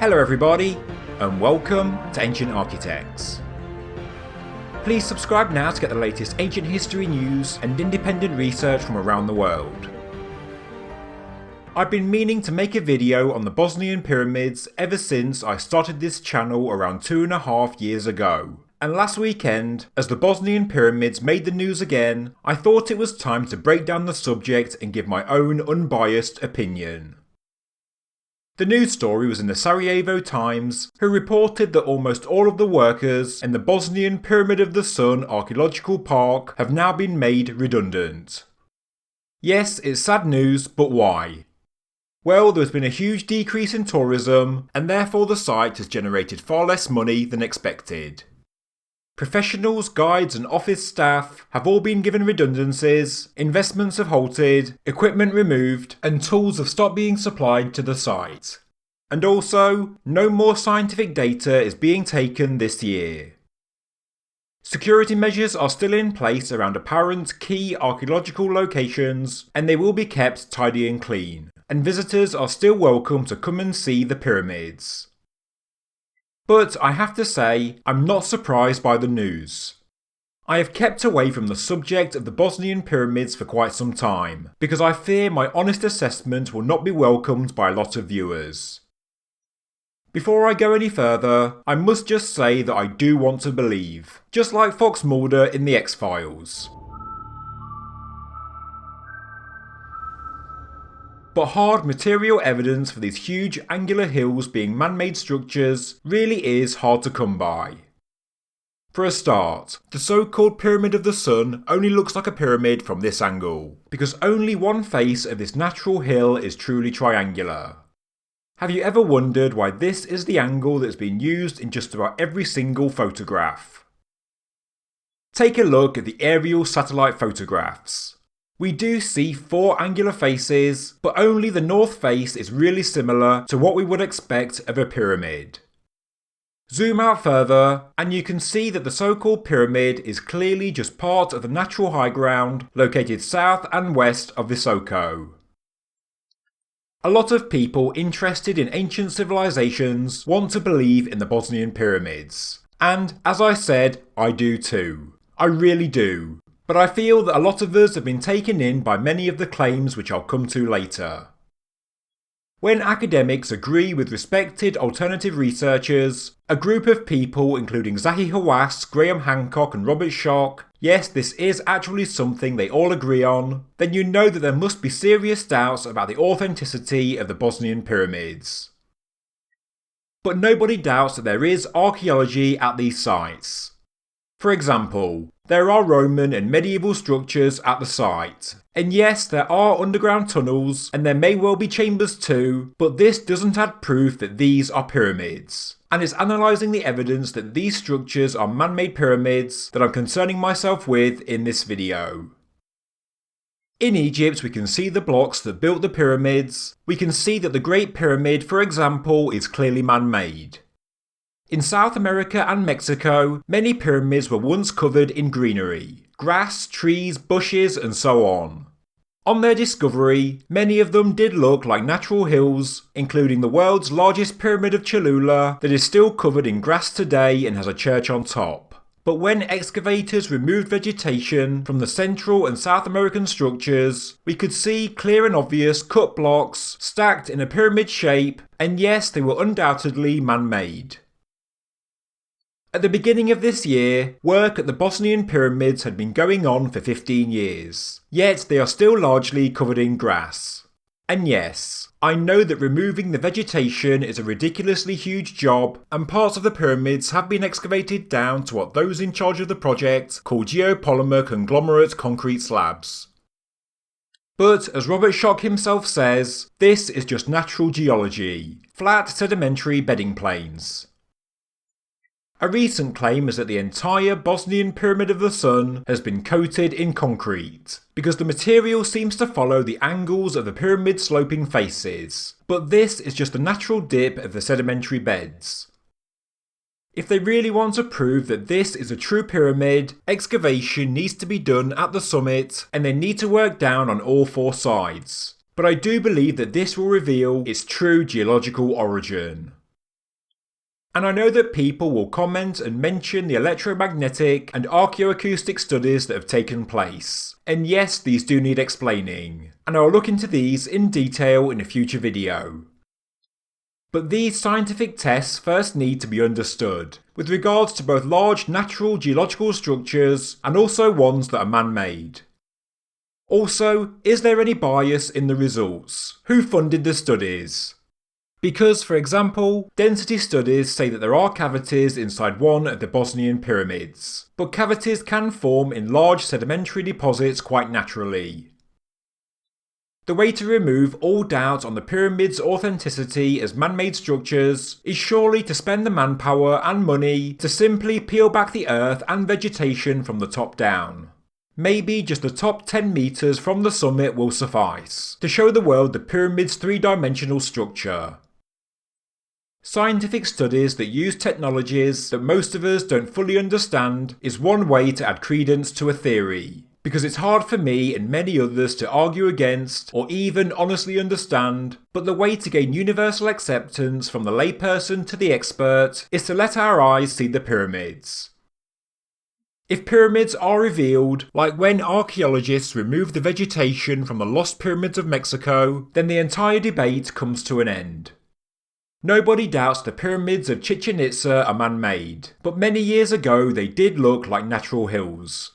Hello everybody, and welcome to Ancient Architects. Please subscribe now to get the latest ancient history news and independent research from around the world. I've been meaning to make a video on the Bosnian Pyramids ever since I started this channel around 2.5 years ago. And last weekend, as the Bosnian Pyramids made the news again, I thought it was time to break down the subject and give my own unbiased opinion. The news story was in the Sarajevo Times, who reported that almost all of the workers in the Bosnian Pyramid of the Sun Archaeological Park have now been made redundant. Yes, it's sad news, but why? Well, there's been a huge decrease in tourism, and therefore the site has generated far less money than expected. Professionals, guides and office staff have all been given redundancies, investments have halted, equipment removed, and tools have stopped being supplied to the site. And also, no more scientific data is being taken this year. Security measures are still in place around apparent key archaeological locations, and they will be kept tidy and clean, and visitors are still welcome to come and see the pyramids. But I have to say, I'm not surprised by the news. I have kept away from the subject of the Bosnian Pyramids for quite some time, because I fear my honest assessment will not be welcomed by a lot of viewers. Before I go any further, I must just say that I do want to believe, just like Fox Mulder in The X-Files. But hard material evidence for these huge angular hills being man-made structures really is hard to come by. For a start, the so-called Pyramid of the Sun only looks like a pyramid from this angle, because only one face of this natural hill is truly triangular. Have you ever wondered why this is the angle that's been used in just about every single photograph? Take a look at the aerial satellite photographs. We do see 4 angular faces, but only the north face is really similar to what we would expect of a pyramid. Zoom out further, and you can see that the so-called pyramid is clearly just part of the natural high ground located south and west of Visoko. A lot of people interested in ancient civilizations want to believe in the Bosnian Pyramids. And, as I said, I do too. I really do. But I feel that a lot of us have been taken in by many of the claims which I'll come to later. When academics agree with respected alternative researchers, a group of people including Zahi Hawass, Graham Hancock and Robert Schoch, yes, this is actually something they all agree on, then you know that there must be serious doubts about the authenticity of the Bosnian Pyramids. But nobody doubts that there is archaeology at these sites. For example, there are Roman and medieval structures at the site. And yes, there are underground tunnels, and there may well be chambers too, but this doesn't add proof that these are pyramids. And it's analysing the evidence that these structures are man-made pyramids that I'm concerning myself with in this video. In Egypt, we can see the blocks that built the pyramids. We can see that the Great Pyramid, for example, is clearly man-made. In South America and Mexico, many pyramids were once covered in greenery, grass, trees, bushes and so on. On their discovery, many of them did look like natural hills, including the world's largest pyramid of Cholula that is still covered in grass today and has a church on top. But when excavators removed vegetation from the Central and South American structures, we could see clear and obvious cut blocks stacked in a pyramid shape, and yes, they were undoubtedly man-made. At the beginning of this year, work at the Bosnian Pyramids had been going on for 15 years, yet they are still largely covered in grass. And yes, I know that removing the vegetation is a ridiculously huge job, and parts of the pyramids have been excavated down to what those in charge of the project call geopolymer conglomerate concrete slabs. But as Robert Schoch himself says, this is just natural geology, flat sedimentary bedding planes. A recent claim is that the entire Bosnian Pyramid of the Sun has been coated in concrete, because the material seems to follow the angles of the pyramid's sloping faces, but this is just a natural dip of the sedimentary beds. If they really want to prove that this is a true pyramid, excavation needs to be done at the summit, and they need to work down on all 4 sides. But I do believe that this will reveal its true geological origin. And I know that people will comment and mention the electromagnetic and archaeoacoustic studies that have taken place. And yes, these do need explaining, and I'll look into these in detail in a future video. But these scientific tests first need to be understood, with regards to both large natural geological structures and also ones that are man-made. Also, is there any bias in the results? Who funded the studies? Because, for example, density studies say that there are cavities inside one of the Bosnian Pyramids, but cavities can form in large sedimentary deposits quite naturally. The way to remove all doubt on the pyramid's authenticity as man-made structures is surely to spend the manpower and money to simply peel back the earth and vegetation from the top down. Maybe just the top 10 metres from the summit will suffice to show the world the pyramid's three-dimensional structure. Scientific studies that use technologies that most of us don't fully understand is one way to add credence to a theory, because it's hard for me and many others to argue against or even honestly understand, but the way to gain universal acceptance from the layperson to the expert is to let our eyes see the pyramids. If pyramids are revealed, like when archaeologists remove the vegetation from the lost pyramids of Mexico, then the entire debate comes to an end. Nobody doubts the pyramids of Chichen Itza are man-made, but many years ago they did look like natural hills.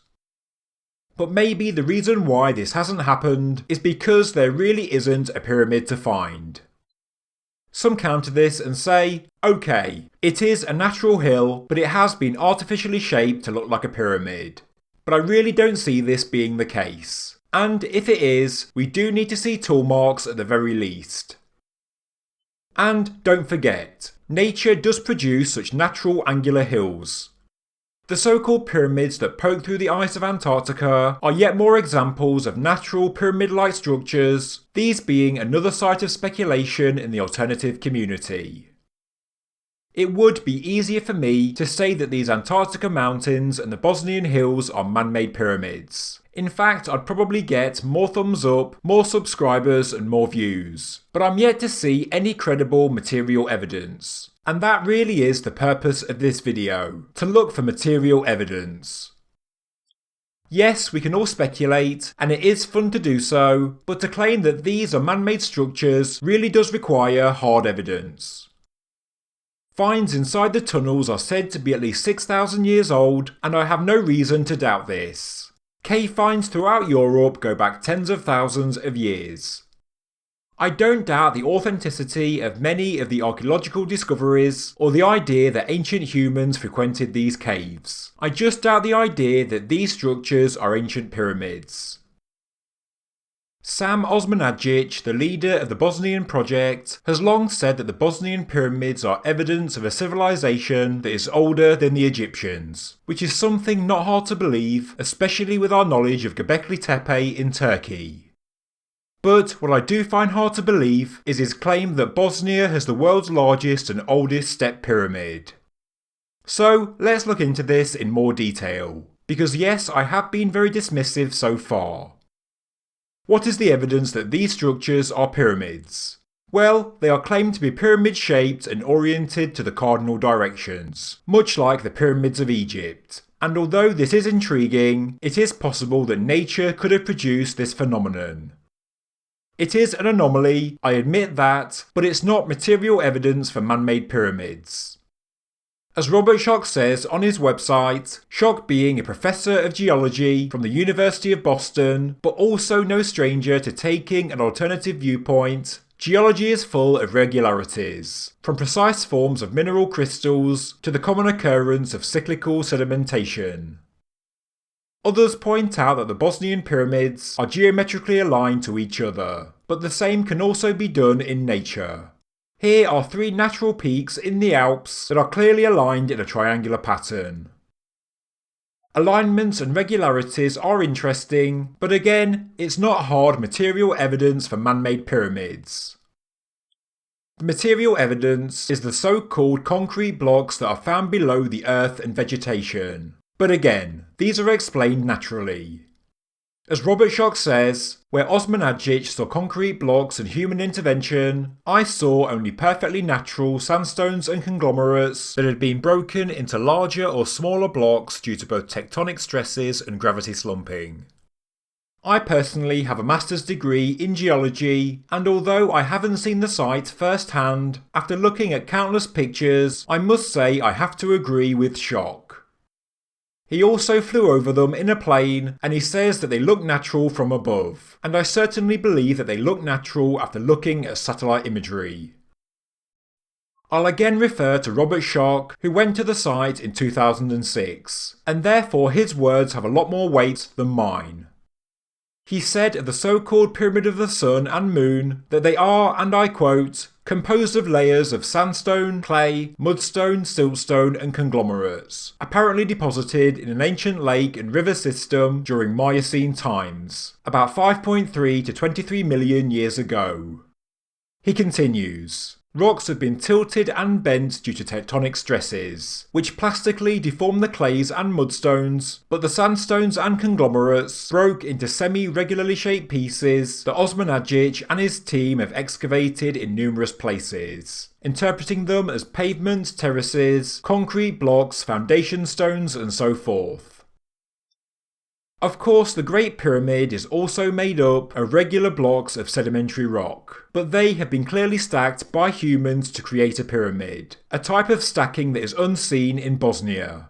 But maybe the reason why this hasn't happened is because there really isn't a pyramid to find. Some counter this and say, okay, it is a natural hill, but it has been artificially shaped to look like a pyramid. But I really don't see this being the case. And if it is, we do need to see tool marks at the very least. And don't forget, nature does produce such natural angular hills. The so-called pyramids that poke through the ice of Antarctica are yet more examples of natural pyramid-like structures, these being another site of speculation in the alternative community. It would be easier for me to say that these Antarctica mountains and the Bosnian hills are man-made pyramids. In fact, I'd probably get more thumbs up, more subscribers and more views. But I'm yet to see any credible material evidence. And that really is the purpose of this video, to look for material evidence. Yes, we can all speculate, and it is fun to do so, but to claim that these are man-made structures really does require hard evidence. Finds inside the tunnels are said to be at least 6,000 years old, and I have no reason to doubt this. Cave finds throughout Europe go back tens of thousands of years. I don't doubt the authenticity of many of the archaeological discoveries or the idea that ancient humans frequented these caves. I just doubt the idea that these structures are ancient pyramids. Sam Osmanagic, the leader of the Bosnian project, has long said that the Bosnian pyramids are evidence of a civilization that is older than the Egyptians, which is something not hard to believe, especially with our knowledge of Göbekli Tepe in Turkey. But what I do find hard to believe is his claim that Bosnia has the world's largest and oldest step pyramid. So let's look into this in more detail, because yes, I have been very dismissive so far. What is the evidence that these structures are pyramids? Well, they are claimed to be pyramid-shaped and oriented to the cardinal directions, much like the pyramids of Egypt. And although this is intriguing, it is possible that nature could have produced this phenomenon. It is an anomaly, I admit that, but it's not material evidence for man-made pyramids. As Robert Schoch says on his website, Schoch being a professor of geology from the University of Boston, but also no stranger to taking an alternative viewpoint, geology is full of regularities, from precise forms of mineral crystals to the common occurrence of cyclical sedimentation. Others point out that the Bosnian pyramids are geometrically aligned to each other, but the same can also be done in nature. Here are three natural peaks in the Alps that are clearly aligned in a triangular pattern. Alignments and regularities are interesting, but again, it's not hard material evidence for man-made pyramids. The material evidence is the so-called concrete blocks that are found below the earth and vegetation. But again, these are explained naturally. As Robert Schoch says, where Osman Ajic saw concrete blocks and human intervention, I saw only perfectly natural sandstones and conglomerates that had been broken into larger or smaller blocks due to both tectonic stresses and gravity slumping. I personally have a master's degree in geology, and although I haven't seen the site firsthand, after looking at countless pictures, I must say I have to agree with Schoch. He also flew over them in a plane, and he says that they look natural from above, and I certainly believe that they look natural after looking at satellite imagery. I'll again refer to Robert Schoch, who went to the site in 2006, and therefore his words have a lot more weight than mine. He said of the so-called Pyramid of the Sun and Moon that they are, and I quote, composed of layers of sandstone, clay, mudstone, siltstone and conglomerates, apparently deposited in an ancient lake and river system during Miocene times, about 5.3 to 23 million years ago. He continues, rocks have been tilted and bent due to tectonic stresses, which plastically deform the clays and mudstones, but the sandstones and conglomerates broke into semi-regularly shaped pieces that Osman Ajic and his team have excavated in numerous places, interpreting them as pavements, terraces, concrete blocks, foundation stones and so forth. Of course, the Great Pyramid is also made up of regular blocks of sedimentary rock, but they have been clearly stacked by humans to create a pyramid, a type of stacking that is unseen in Bosnia.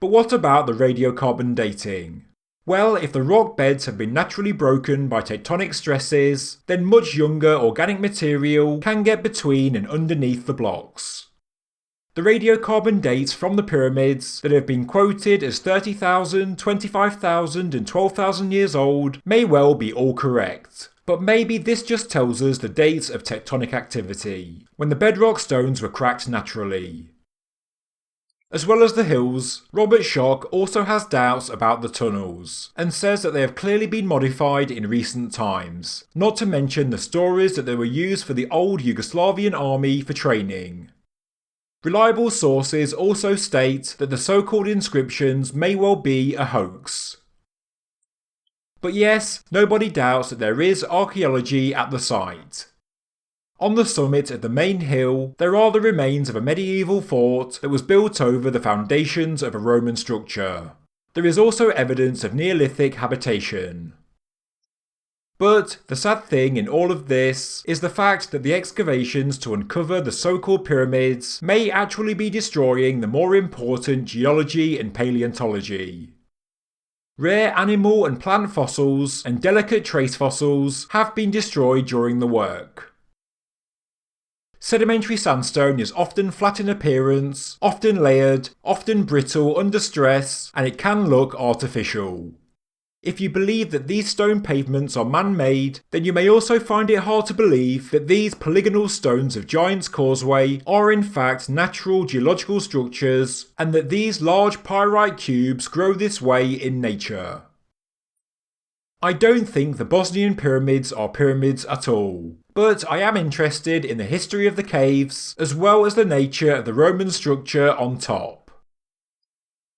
But what about the radiocarbon dating? Well, if the rock beds have been naturally broken by tectonic stresses, then much younger organic material can get between and underneath the blocks. The radiocarbon dates from the pyramids that have been quoted as 30,000, 25,000 and 12,000 years old may well be all correct, but maybe this just tells us the dates of tectonic activity, when the bedrock stones were cracked naturally. As well as the hills, Robert Schoch also has doubts about the tunnels, and says that they have clearly been modified in recent times, not to mention the stories that they were used for the old Yugoslavian army for training. Reliable sources also state that the so-called inscriptions may well be a hoax. But yes, nobody doubts that there is archaeology at the site. On the summit of the main hill, there are the remains of a medieval fort that was built over the foundations of a Roman structure. There is also evidence of Neolithic habitation. But the sad thing in all of this is the fact that the excavations to uncover the so-called pyramids may actually be destroying the more important geology and paleontology. Rare animal and plant fossils and delicate trace fossils have been destroyed during the work. Sedimentary sandstone is often flat in appearance, often layered, often brittle under stress, and it can look artificial. If you believe that these stone pavements are man-made, then you may also find it hard to believe that these polygonal stones of Giant's Causeway are in fact natural geological structures, and that these large pyrite cubes grow this way in nature. I don't think the Bosnian pyramids are pyramids at all, but I am interested in the history of the caves, as well as the nature of the Roman structure on top.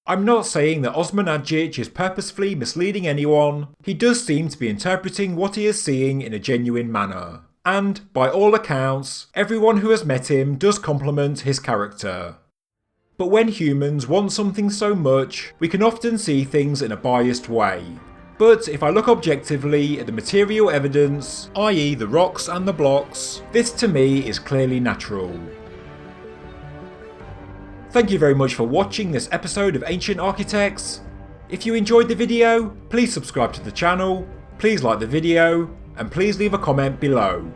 I'm not saying that Osman Ajic is purposefully misleading anyone, he does seem to be interpreting what he is seeing in a genuine manner. And, by all accounts, everyone who has met him does compliment his character. But when humans want something so much, we can often see things in a biased way. But if I look objectively at the material evidence, i.e. the rocks and the blocks, this to me is clearly natural. Thank you very much for watching this episode of Ancient Architects. If you enjoyed the video, please subscribe to the channel, please like the video, and please leave a comment below.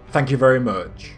Thank you very much.